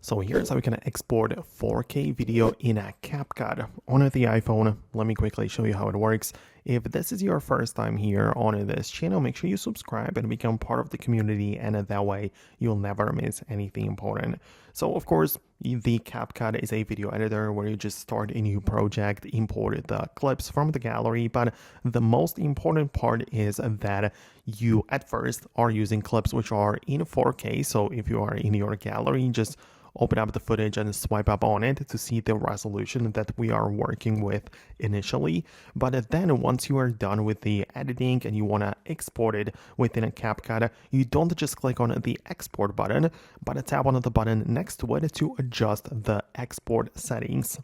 So here's how we can export 4K video in a Capcut on the iPhone. Let me quickly show you how it works. If this is your first time here on this channel, make sure you subscribe and become part of the community, and that way you'll never miss anything important. So of course, the Capcut is a video editor where you just start a new project, import the clips from the gallery, but the most important part is that you at first are using clips which are in 4K. So if you are in your gallery, just open up the footage and swipe up on it to see the resolution that we are working with initially. But then once you are done with the editing and you want to export it within a CapCut, you don't just click on the export button, but tap on the button next to it to adjust the export settings.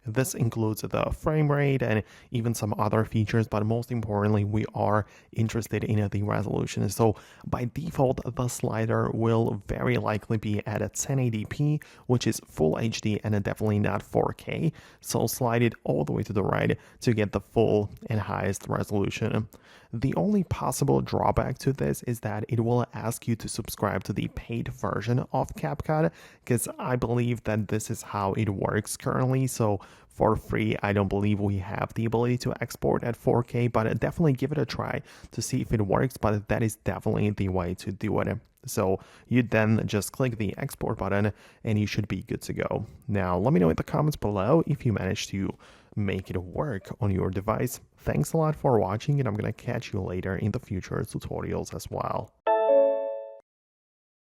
This includes the frame rate and even some other features, but most importantly, we are interested in the resolution. So by default, the slider will very likely be at a 1080p, which is full HD and definitely not 4K. So slide it all the way to the right to get the full and highest resolution. The only possible drawback to this is that it will ask you to subscribe to the paid version of CapCut, because I believe that this is how it works currently. So for free, I don't believe we have the ability to export at 4K, but definitely give it a try to see if it works. But that is definitely the way to do it. So you then just click the export button and you should be good to go. Now, let me know in the comments below if you managed to make it work on your device. Thanks a lot for watching, and I'm going to catch you later in the future tutorials as well.